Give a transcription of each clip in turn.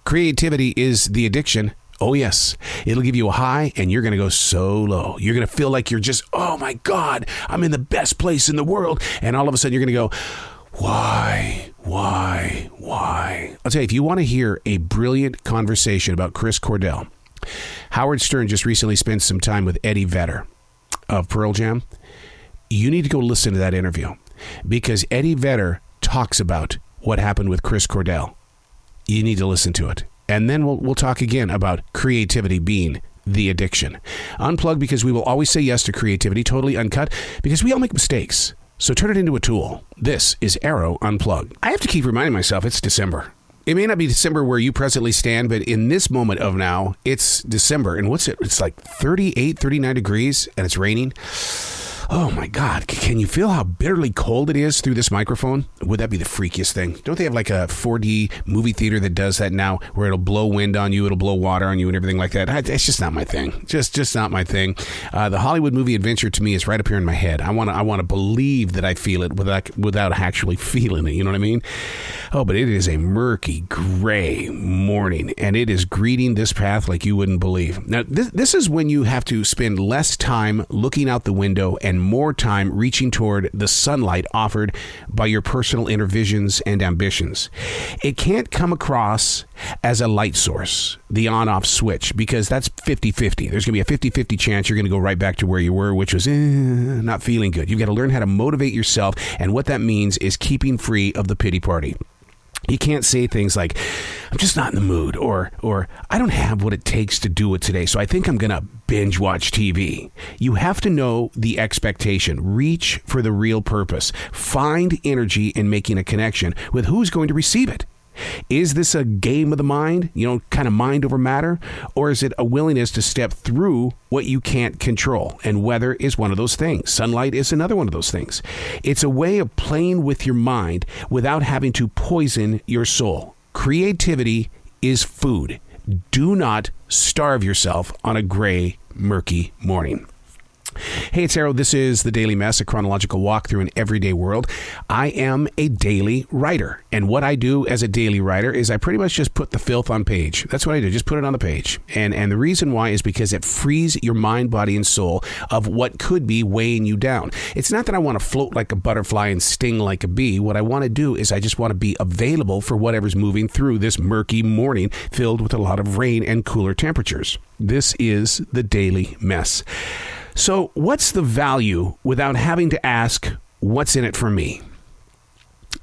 Creativity is the addiction. Oh, yes. It'll give you a high, and you're going to go so low. You're going to feel like you're just, oh, my God, I'm in the best place in the world. And all of a sudden, you're going to go, why? I'll tell you, if you want to hear a brilliant conversation about Chris Cornell, Howard Stern just recently spent some time with Eddie Vedder of Pearl Jam. You need to go listen to that interview because Eddie Vedder talks about what happened with Chris Cornell. You need to listen to it. And then we'll talk again about creativity being the addiction. Unplugged, because we will always say yes to creativity, totally uncut, because we all make mistakes. So turn it into a tool. This is Arroe Unplugged. I have to keep reminding myself it's December. It may not be December where you presently stand, but in this moment of now, it's December. And what's it? It's like 38, 39 degrees, and it's raining. Oh my God, can you feel how bitterly cold it is through this microphone? Would that be the freakiest thing? Don't they have like a 4D movie theater that does that now where it'll blow wind on you, it'll blow water on you and everything like that? It's just not my thing. Just not my thing. The Hollywood movie adventure to me is right up here in my head. I want to believe that I feel it without actually feeling it. You know what I mean? Oh, but it is a murky, gray morning, and it is greeting this path like you wouldn't believe. Now, this is when you have to spend less time looking out the window and more time reaching toward the sunlight offered by your personal inner visions and ambitions. It can't come across as a light source, the on-off switch, because that's 50-50. There's going to be a 50-50 chance you're going to go right back to where you were, which was not feeling good. You've got to learn how to motivate yourself, and what that means is keeping free of the pity party. You can't say things like, I'm just not in the mood, or I don't have what it takes to do it today, so I think I'm going to binge watch TV. You have to know the expectation. Reach for the real purpose. Find energy in making a connection with who's going to receive it. Is this a game of the mind, kind of mind over matter? Or is it a willingness to step through what you can't control? And weather is one of those things. Sunlight is another one of those things. It's a way of playing with your mind without having to poison your soul. Creativity is food. Do not starve yourself on a gray, murky morning. Hey, it's Arroe. This is The Daily Mess, a chronological walk through an everyday world. I am a daily writer. And what I do as a daily writer is I pretty much just put the filth on page. That's what I do. Just put it on the page. And the reason why is because it frees your mind, body, and soul of what could be weighing you down. It's not that I want to float like a butterfly and sting like a bee. What I want to do is I just want to be available for whatever's moving through this murky morning filled with a lot of rain and cooler temperatures. This is The Daily Mess. So what's the value without having to ask, what's in it for me?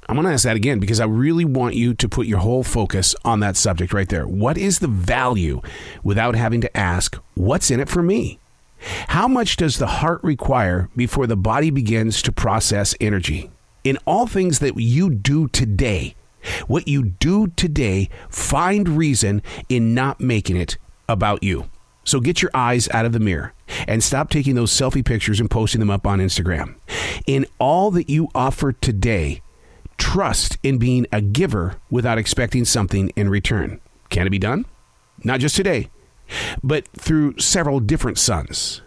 I'm going to ask that again because I really want you to put your whole focus on that subject right there. What is the value without having to ask, what's in it for me? How much does the heart require before the body begins to process energy? In all things that you do today, what you do today, find reason in not making it about you. So get your eyes out of the mirror and stop taking those selfie pictures and posting them up on Instagram. In all that you offer today, trust in being a giver without expecting something in return. Can it be done? Not just today, but through several different suns.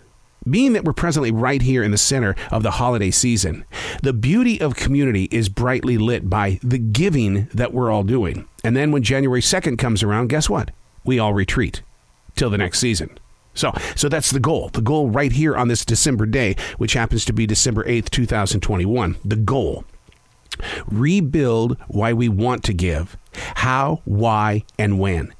Being that we're presently right here in the center of the holiday season, the beauty of community is brightly lit by the giving that we're all doing. And then when January 2nd comes around, guess what? We all retreat till the next season. So that's the goal. The goal right here on this December day, which happens to be December 8th, 2021. The goal. Rebuild why we want to give, how, why, and when.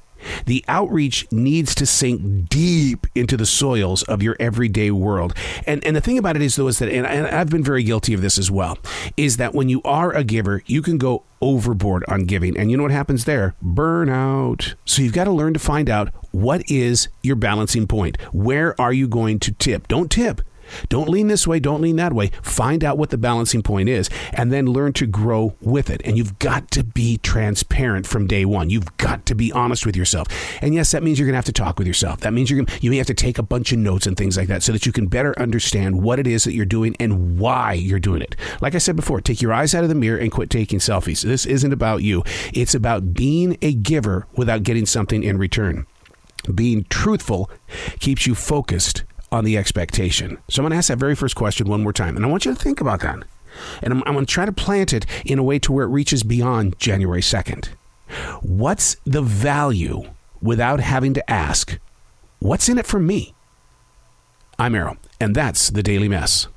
The outreach needs to sink deep into the soils of your everyday world. And the thing about it is, though, is that, and I've been very guilty of this as well, is that when you are a giver, you can go overboard on giving. And you know what happens there? Burnout. So you've got to learn to find out what is your balancing point. Where are you going to tip? Don't tip. Don't lean this way, don't lean that way. Find out what the balancing point is and then learn to grow with it. And you've got to be transparent from day one. You've got to be honest with yourself. And yes, that means you're going to have to talk with yourself. That means you may have to take a bunch of notes and things like that so that you can better understand what it is that you're doing and why you're doing it. Like I said before, take your eyes out of the mirror and quit taking selfies. This isn't about you. It's about being a giver without getting something in return. Being truthful keeps you focused on the expectation. So I'm going to ask that very first question one more time. And I want you to think about that. And I'm going to try to plant it in a way to where it reaches beyond January 2nd. What's the value without having to ask, what's in it for me? I'm Arroe, and that's the Daily Mess.